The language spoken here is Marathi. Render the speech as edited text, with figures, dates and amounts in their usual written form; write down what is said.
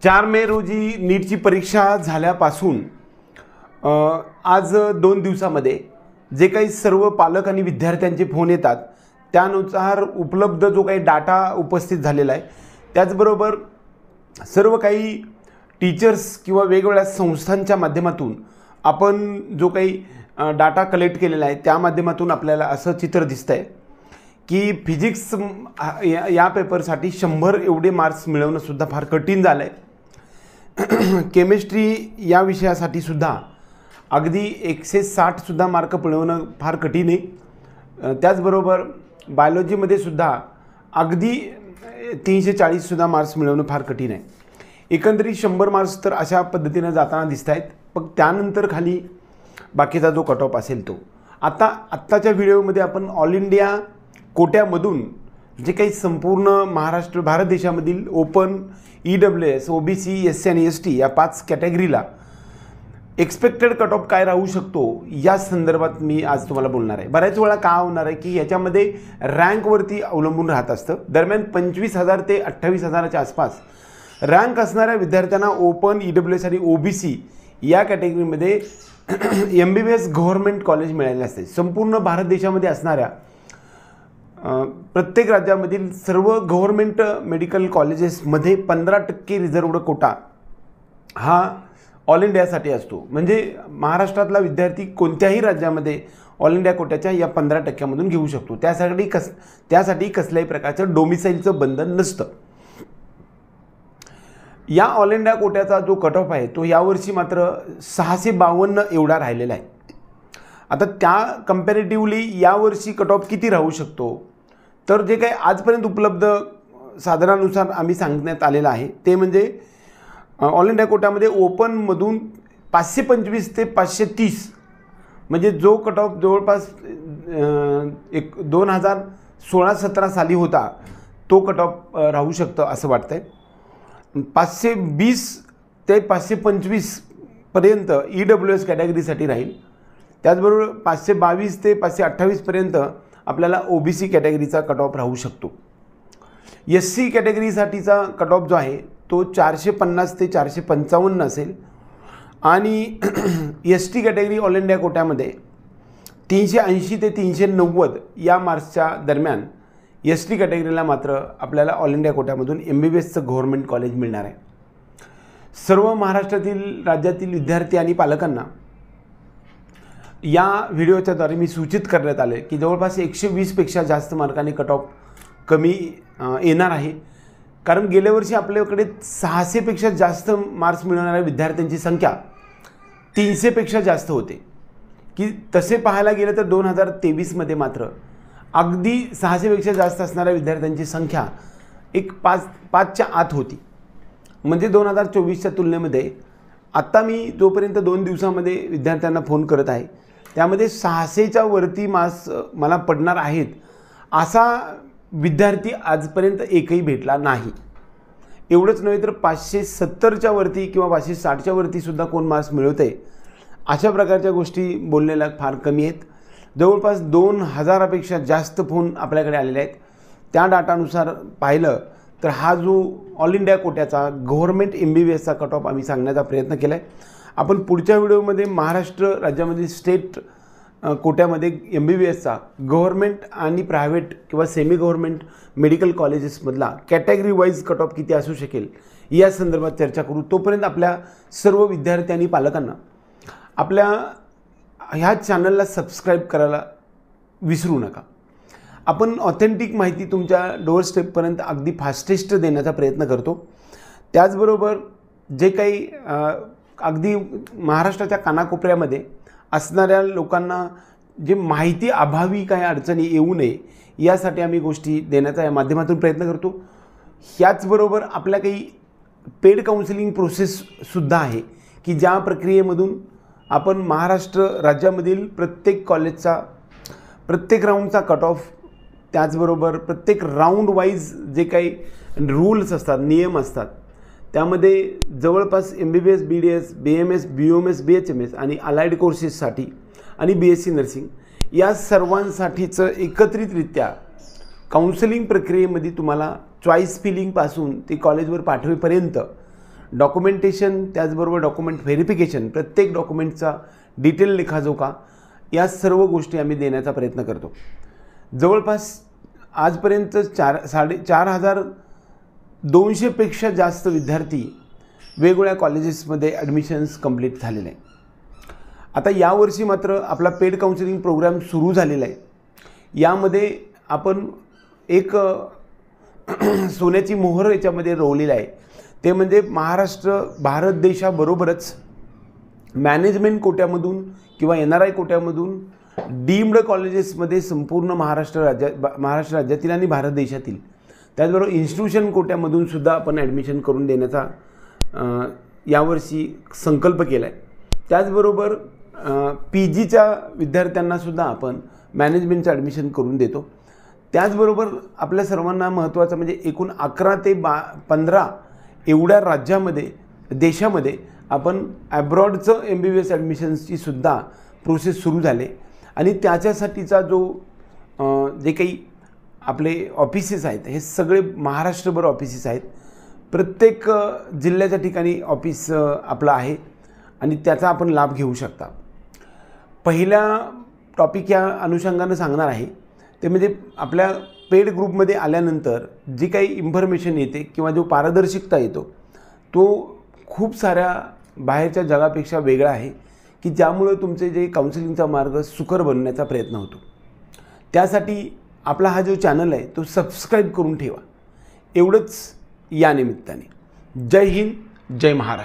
4 मे रोजी नीटची परीक्षा झाल्यापासून आज 2 दिवसामध्ये जे काही सर्व पालक आणि विद्यार्थ्यांचे फोन येतात त्यानुसार उपलब्ध जो काही डाटा उपस्थित झालेला आहे, त्याचबरोबर सर्व काही टीचर्स किंवा वेगवेगळ्या संस्थांच्या माध्यमातून आपण जो काही डाटा कलेक्ट केलेला आहे त्या माध्यमातून आपल्याला असं चित्र दिसतंय की फिजिक्स या पेपरसाठी 100 एवढे मार्क्स मिळवणं सुद्धा फार कठीण झालं आहे। केमिस्ट्री या विषयासाठी सुद्धा अगदी 160 सुद्धा मार्क मिळवणं फार कठीण आहे। त्याचबरोबर बायोलॉजीमध्ये सुद्धा अगदी 340 सुद्धा मार्क्स मिळवणं फार कठीण आहे। एकंदरीत 100 मार्क्स तर अशा पद्धतीने जाताना दिसत आहेत, पण त्यानंतर खाली बाकीचा जो कट ऑफ असेल तो आत्ताच्या व्हिडिओमध्ये आपण ऑल इंडिया कोट्यामधून जे काही संपूर्ण महाराष्ट्र भारत देशामधील ओपन EWS OBC SC आणि ST या 5 कॅटेगरीला एक्सपेक्टेड कट ऑफ काय राहू शकतो या संदर्भात मी आज तुम्हाला बोलणार आहे। बऱ्याच वेळा काय होणार आहे की याच्यामध्ये रँकवरती अवलंबून राहत असतं। दरम्यान 25,000 ते 28,000च्या आसपास रँक असणाऱ्या विद्यार्थ्यांना ओपन EWS आणि OBC या कॅटेगरीमध्ये MBBS गव्हर्नमेंट कॉलेज मिळाले असते। संपूर्ण भारत देशामध्ये असणाऱ्या प्रत्येक राज्यामधील सर्व गव्हर्नमेंट मेडिकल कॉलेजेसमध्ये 15% रिझर्व्ड कोटा हा ऑल इंडियासाठी असतो। म्हणजे महाराष्ट्रातला विद्यार्थी कोणत्याही राज्यामध्ये ऑल इंडिया कोट्याच्या या 15%मधून घेऊ शकतो। त्यासाठी कसल्याही प्रकारचं डोमिसाईलचं बंधन नसतं। या ऑल इंडिया कोट्याचा जो कट ऑफ आहे तो यावर्षी मात्र 652 एवढा राहिलेला आहे। आता त्या कंपॅरेटिव्हली यावर्षी कट ऑफ किती राहू शकतो, तर जे काही आजपर्यंत उपलब्ध साधनानुसार आम्ही सांगण्यात आलेलं आहे ते म्हणजे ऑल इंडिया कोट्यामध्ये ओपनमधून 525 ते 530 म्हणजे जो कट ऑफ जवळपास 2016-17 साली होता तो कट ऑफ राहू शकतं असं वाटतंय। 520 ते 525 पर्यंत EWS कॅटेगरीसाठी राहील। त्याचबरोबर 522 ते 528 पर्यंत आपल्याला OBC कॅटेगरीचा कट ऑफ राहू शकतो। SC कॅटेगरीसाठीचा कट ऑफ जो आहे तो 450 ते 455 असेल आणि ST कॅटेगरी ऑल इंडिया कोट्यामध्ये 380 ते 390 या मार्क्सच्या दरम्यान ST कॅटेगरीला मात्र आपल्याला ऑल इंडिया कोट्यामधून MBBSचं गव्हर्नमेंट कॉलेज मिळणार आहे। सर्व महाराष्ट्रातील राज्यातील विद्यार्थी आणि पालकांना या व्हिडिओच्याद्वारे मी सूचित करण्यात आले की जवळपास 120 पेक्षा जास्त मार्कांनी कट ऑफ कमी येणार आहे। कारण गेल्या वर्षी आपल्याकडे 600 पेक्षा जास्त मार्क्स मिळवणाऱ्या विद्यार्थ्यांची संख्या 300 पेक्षा जास्त होते की तसे पाहायला गेलं तर 2023 मात्र अगदी 600 पेक्षा जास्त असणाऱ्या विद्यार्थ्यांची संख्या एक 5च्या आत होती। म्हणजे 2024च्या तुलनेमध्ये आत्ता मी जोपर्यंत 2 दिवसामध्ये विद्यार्थ्यांना फोन करत आहे त्यामध्ये 600च्या वरती मार्क्स मला पडणार आहेत असा विद्यार्थी आजपर्यंत एकही भेटला नाही। एवढंच नव्हे तर 570च्या वरती किंवा 560च्या वरती सुद्धा कोण मार्क्स मिळवते अशा प्रकारच्या गोष्टी बोललेल्या फार कमी आहेत। जवळपास 2000पेक्षा जास्त फोन आपल्याकडे आलेले आहेत। त्या डाटानुसार पाहिलं तर हा जो ऑल इंडिया कोट्याचा गव्हर्नमेंट MBBSचा कट ऑफ आम्ही सांगण्याचा प्रयत्न केला आहे। आपण पुढच्या व्हिडिओमध्ये महाराष्ट्र राज्यामधील स्टेट कोट्यामध्ये MBBSचा गव्हर्नमेंट आणि प्रायव्हेट किंवा सेमी गव्हर्नमेंट मेडिकल कॉलेजेसमधला कॅटेगरी वाईज कट ऑफ किती असू शकेल या संदर्भात चर्चा करू। तोपर्यंत आपल्या सर्व विद्यार्थी आणि पालकांना आपल्या ह्या चॅनलला सबस्क्राईब करायला विसरू नका। आपण ऑथेंटिक माहिती तुमच्या डोअर स्टेपपर्यंत अगदी फास्टेस्ट देण्याचा प्रयत्न करतो। त्याचबरोबर जे काही अगदी महाराष्ट्राच्या कानाकोपऱ्यामध्ये असणाऱ्या लोकांना जे माहिती अभावी काही अडचणी येऊ नये यासाठी आम्ही गोष्टी देण्याचा या माध्यमातून प्रयत्न करतो। ह्याचबरोबर आपल्या काही पेड काउन्सिलिंग प्रोसेससुद्धा आहे की ज्या प्रक्रियेमधून आपण महाराष्ट्र राज्यामधील प्रत्येक कॉलेजचा प्रत्येक राऊंडचा कट ऑफ, त्याचबरोबर प्रत्येक राऊंड वाईज जे काही रूल्स असतात, नियम असतात, त्यामध्ये जवळपास MBBS BDS BMS BOMS BHMS आणि अलाइड कोर्सेससाठी आणि BSc नर्सिंग या सर्वांसाठीचं एकत्रितरित्या काउन्सिलिंग प्रक्रियेमध्ये तुम्हाला चॉईस फिलिंगपासून ते कॉलेजवर पाठवेपर्यंत डॉक्युमेंटेशन, त्याचबरोबर डॉक्युमेंट व्हेरिफिकेशन, प्रत्येक डॉक्युमेंटचा डिटेल लेखाजोखा, या सर्व गोष्टी आम्ही देण्याचा प्रयत्न करतो. जवळपास आजपर्यंत 4,200पेक्षा जास्त विद्यार्थी वेगवेगळ्या कॉलेजेसमध्ये ॲडमिशन्स कंप्लीट झालेले आहे. आता यावर्षी मात्र आपला पेड काउन्सिलिंग प्रोग्राम सुरू झालेला आहे. यामध्ये आपण एक सोन्याची मोहर याच्यामध्ये रोवलेली आहे. ते म्हणजे महाराष्ट्र भारत देशाबरोबरच मॅनेजमेंट कोट्यामधून किंवा NRI कोट्यामधून डीम्ड कॉलेजेसमध्ये संपूर्ण महाराष्ट्र राज्यातील आणि भारत देशातील, त्याचबरोबर इन्स्टिट्यूशन कोट्यामधून सुद्धा आपण ॲडमिशन करून देण्याचा यावर्षी संकल्प केला आहे. त्याचबरोबर PGच्या विद्यार्थ्यांनासुद्धा आपण मॅनेजमेंटचं ॲडमिशन करून देतो. त्याचबरोबर आपल्या सर्वांना महत्त्वाचं म्हणजे एकूण 11 ते 15 एवढ्या राज्यामध्ये देशामध्ये आपण ॲब्रॉडचं MBBS ॲडमिशन्सची सुद्धा प्रोसेस सुरू झाले. आणि त्याच्यासाठीचा जो जे काही आपले ऑफिसेस आहेत, हे सगळे महाराष्ट्रभर ऑफिसेस आहेत. प्रत्येक जिल्ह्याच्या ठिकाणी ऑफिस आपलं आहे आणि त्याचा आपण लाभ घेऊ शकता. पहिला टॉपिक या अनुषंगानं सांगणार आहे ते म्हणजे आपल्या पेड ग्रुपमध्ये आल्यानंतर जी काही इन्फॉर्मेशन येते किंवा जो पारदर्शकता येतो तो खूप साऱ्या बाहेरच्या जगापेक्षा वेगळा आहे, की ज्यामुळे तुमचे जे काउन्सिलिंगचा मार्ग सुकर बनण्याचा प्रयत्न होतो. त्यासाठी आपला हा जो चॅनल आहे तो सबस्क्राईब करून ठेवा. एवढंच या निमित्ताने. जय हिंद, जय महाराष्ट्र.